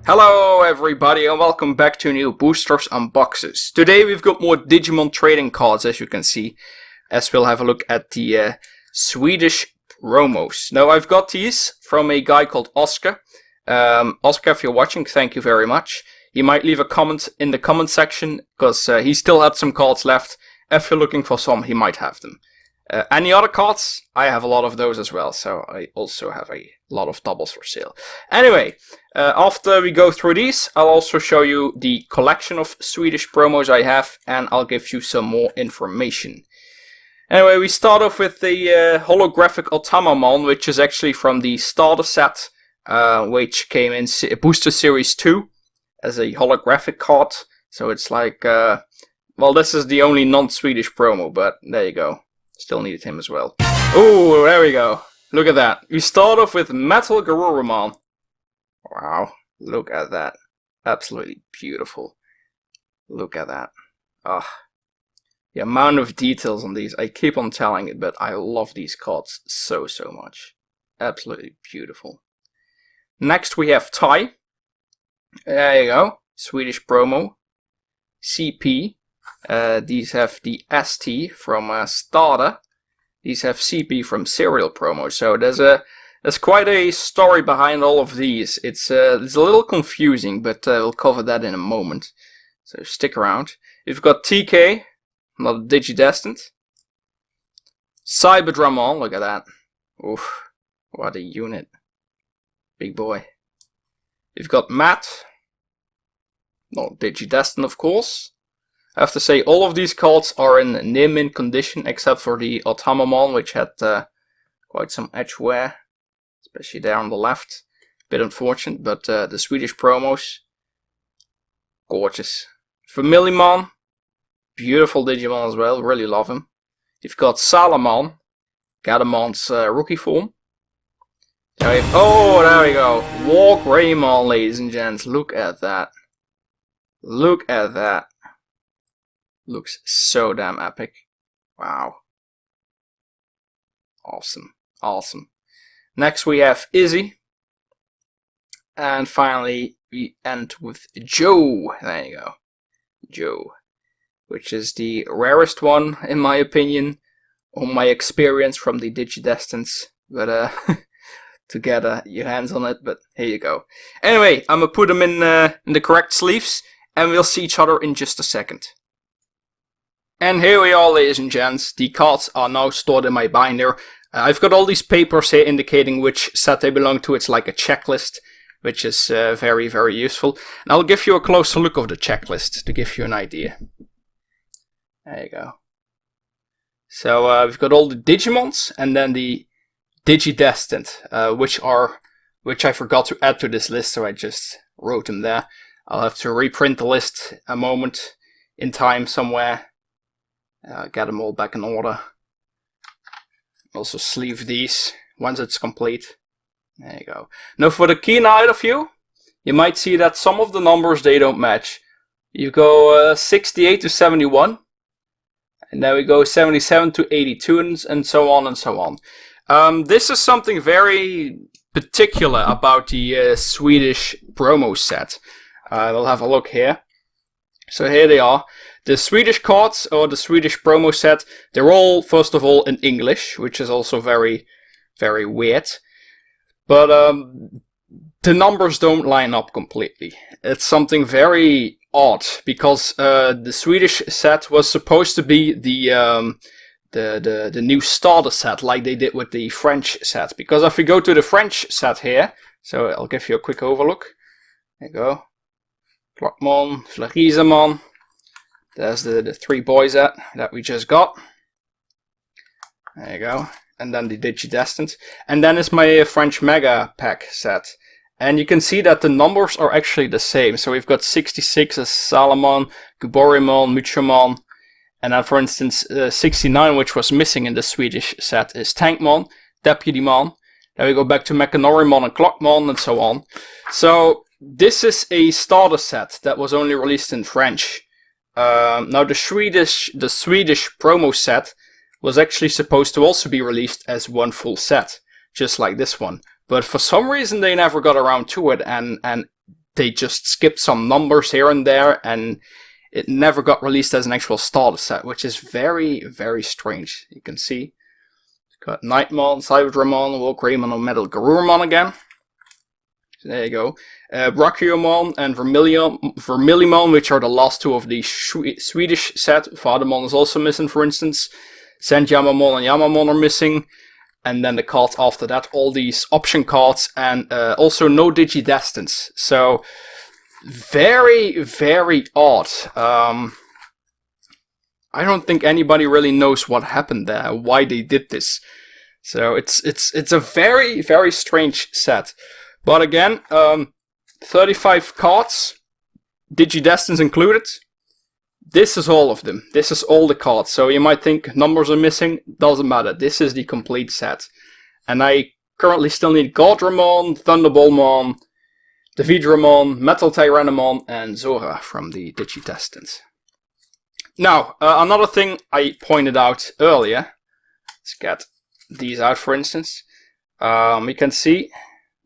Hello everybody and welcome back to new boosters unboxes. Today we've got more Digimon trading cards, as you can see, as we'll have a look at the Swedish promos. Now I've got these from a guy called Oscar. Oscar, if you're watching, thank you very much. He might leave a comment in the comment section, because he still had some cards left. If you're looking for some, he might have them. Any other cards? I have a lot of those as well, so I also have a lot of doubles for sale. Anyway, after we go through these, I'll also show you the collection of Swedish promos I have, and I'll give you some more information. Anyway, we start off with the holographic Automamon, which is actually from the starter set, which came in Booster Series 2 as a holographic card. So it's like, well, this is the only non-Swedish promo, but there you go. Still needed him as well. Oh, there we go. Look at that. We start off with MetalGarurumon. Wow, look at that. Absolutely beautiful. Look at that. Ah, the amount of details on these. I keep on telling it, but I love these cards so much. Absolutely beautiful. Next we have Tai. There you go. Swedish promo. CP. These have the ST from Starter. These have CP from Serial Promo. So there's quite a story behind all of these. It's a little confusing, but we'll cover that in a moment. So stick around. We've got TK, another Digidestined. Cyberdramon, look at that. Oof, what a unit. Big boy. We've got Matt. Not Digidestined, of course. I have to say, all of these cards are in near mint condition, except for the Automamon, which had quite some edge wear, especially there on the left. Bit unfortunate, but the Swedish promos, gorgeous. Familimon, beautiful Digimon as well, really love him. You've got Salamon, Gadamon's rookie form. There we go. WarGreymon, ladies and gents, look at that. Look at that. Looks so damn epic. Wow. Awesome. Awesome. Next we have Izzy. And finally we end with Joe. There you go. Joe. Which is the rarest one in my opinion. On my experience from the Digidestines. But to get your hands on it. But here you go. Anyway, I'm gonna put them in the correct sleeves. And we'll see each other in just a second. And here we are, ladies and gents. The cards are now stored in my binder. I've got all these papers here indicating which set they belong to. It's like a checklist, which is very useful. And I'll give you a closer look of the checklist to give you an idea. There you go. So we've got all the Digimons and then the Digidestined, which I forgot to add to this list, so I just wrote them there. I'll have to reprint the list a moment in time somewhere. Get them all back in order. Also sleeve these once it's complete. There you go. Now for the keen-eyed of you, you might see that some of the numbers, they don't match. You go 68 to 71. And then we go 77 to 82 and so on and so on. This is something very particular about the Swedish promo set. We'll have a look here. So here they are. The Swedish cards, or the Swedish promo set, they're all, first of all, in English, which is also very weird. But the numbers don't line up completely. It's something very odd, because the Swedish set was supposed to be the new starter set, like they did with the French set. Because if we go to the French set here, so I'll give you a quick overlook. There you go. Clockmon, Fleurizamon. There's the three boys that we just got. There you go. And then the Digidestined. And then is my French Mega Pack set. And you can see that the numbers are actually the same. So we've got 66 as Salamon, Guborimon, Muchomon. And then for instance 69, which was missing in the Swedish set, is Tankmon, Deputymon. Then we go back to Mechanorimon and Clockmon and so on. So this is a starter set that was only released in French. Now the Swedish promo set was actually supposed to also be released as one full set, just like this one. But for some reason they never got around to it, and they just skipped some numbers here and there, and it never got released as an actual starter set, which is very, very strange. You can see it's got Nightmon, WarGreymon, WarGreymon, and MetalGarurumon again. So there you go. WarGreymon and Vermillion, which are the last two of the Swedish set. Vademon is also missing, for instance. Senjamamon and Yamamon are missing. And then the cards after that, all these option cards, and also no Digidestined. So, very, very odd. I don't think anybody really knows what happened there, why they did this. So, it's a very, very strange set. But again, 35 cards, Digidestined included. This is all of them. This is all the cards. So you might think numbers are missing. Doesn't matter. This is the complete set. And I currently still need WarGreymon, Thunderboltmon, Digidestined, MetalGarurumon, and Zora from the Digidestined. Now, another thing I pointed out earlier. Let's get these out, for instance. You can see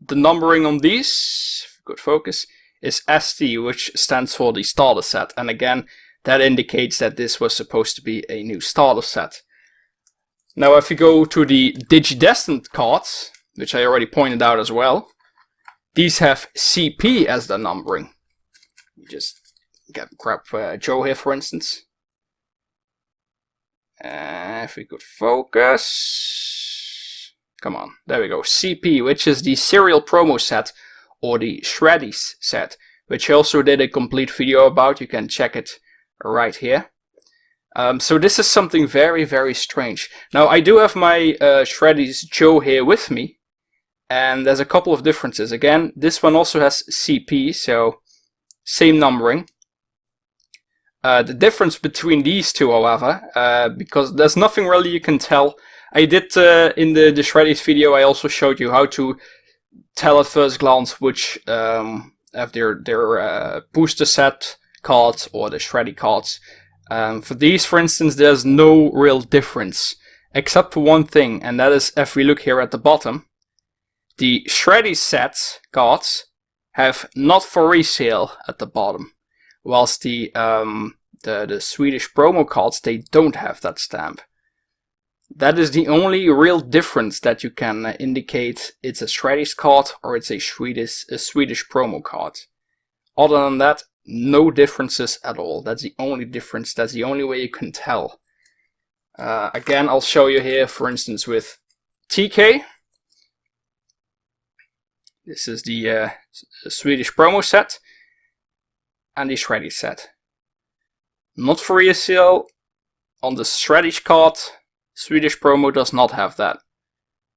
the numbering on these, good focus, is ST, which stands for the starter set. And again, that indicates that this was supposed to be a new starter set. Now if you go to the Digidestined cards, which I already pointed out as well, these have CP as the numbering. You just grab Joe here, for instance. If we could focus. Come on, there we go. CP, which is the serial promo set, or the Shreddies set, which I also did a complete video about. You can check it right here. So this is something very, very strange. Now I do have my Shreddies Joe here with me, and there's a couple of differences. Again, this one also has CP, so same numbering. The difference between these two, however, because there's nothing really you can tell. I did in the Shreddies video, I also showed you how to tell at first glance which have their booster set cards or the Shreddy cards. For these, for instance, there's no real difference, except for one thing, and that is if we look here at the bottom, the Shreddy set cards have not for resale at the bottom, whilst the Swedish promo cards, they don't have that stamp. That is the only real difference that you can indicate it's a Shreddies card or it's a Swedish promo card. Other than that, no differences at all. That's the only difference. That's the only way you can tell. Again, I'll show you here, for instance, with TK. This is the Swedish promo set and the Shreddies set. Not for resale. On the Shreddies card, Swedish promo does not have that.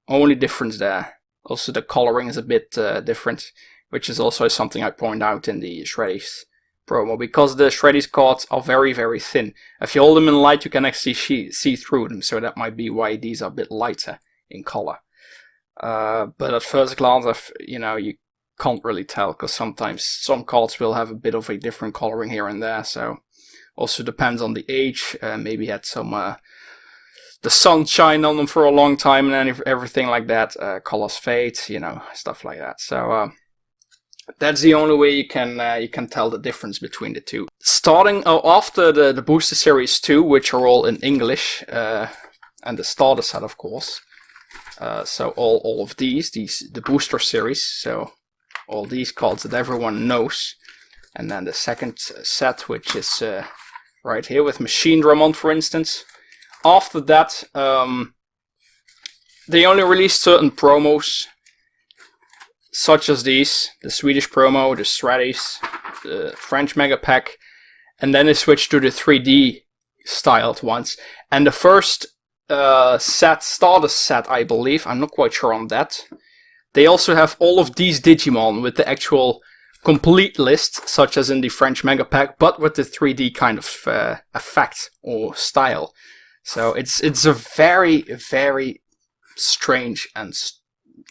Only difference there. Also, the coloring is a bit different, which is also something I point out in the Shreddies promo, because the Shreddies cards are very, very thin. If you hold them in light, you can actually see through them, so that might be why these are a bit lighter in color. But at first glance, you can't really tell, because sometimes some cards will have a bit of a different coloring here and there. So also depends on the age. Maybe had some the sunshine on them for a long time, and then everything like that. Colors fade, stuff like that. So that's the only way you can tell the difference between the two. Starting after the booster series 2, which are all in English, and the starter set, of course. So all of the booster series, so all these cards that everyone knows, and then the second set, which is right here with MetalGarurumon, for instance. After that, they only released certain promos, such as these, the Swedish promo, the Shreddies, the French Mega Pack, and then they switched to the 3D styled ones. And the first starter set, I believe, I'm not quite sure on that, they also have all of these Digimon with the actual complete list, such as in the French Mega Pack, but with the 3D kind of effect or style. So it's a very, very strange and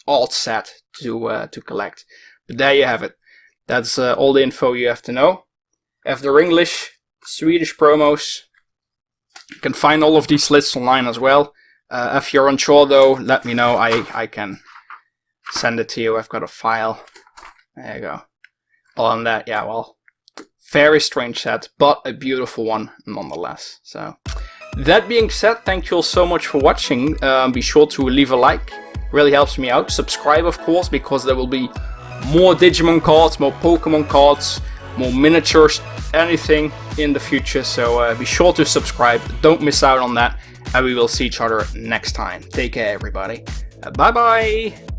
odd set to collect. But there you have it. That's all the info you have to know. If they're English, Swedish promos, you can find all of these lists online as well. If you're unsure though, let me know. I can send it to you. I've got a file. There you go. Other than that, yeah, well, very strange set, but a beautiful one nonetheless. So, that being said, thank you all so much for watching. Be sure to leave a like, really helps me out. Subscribe, of course, because there will be more Digimon cards, more Pokemon cards, more miniatures, anything in the future. So be sure to subscribe, don't miss out on that, and we will see each other next time. Take care, everybody. Bye bye.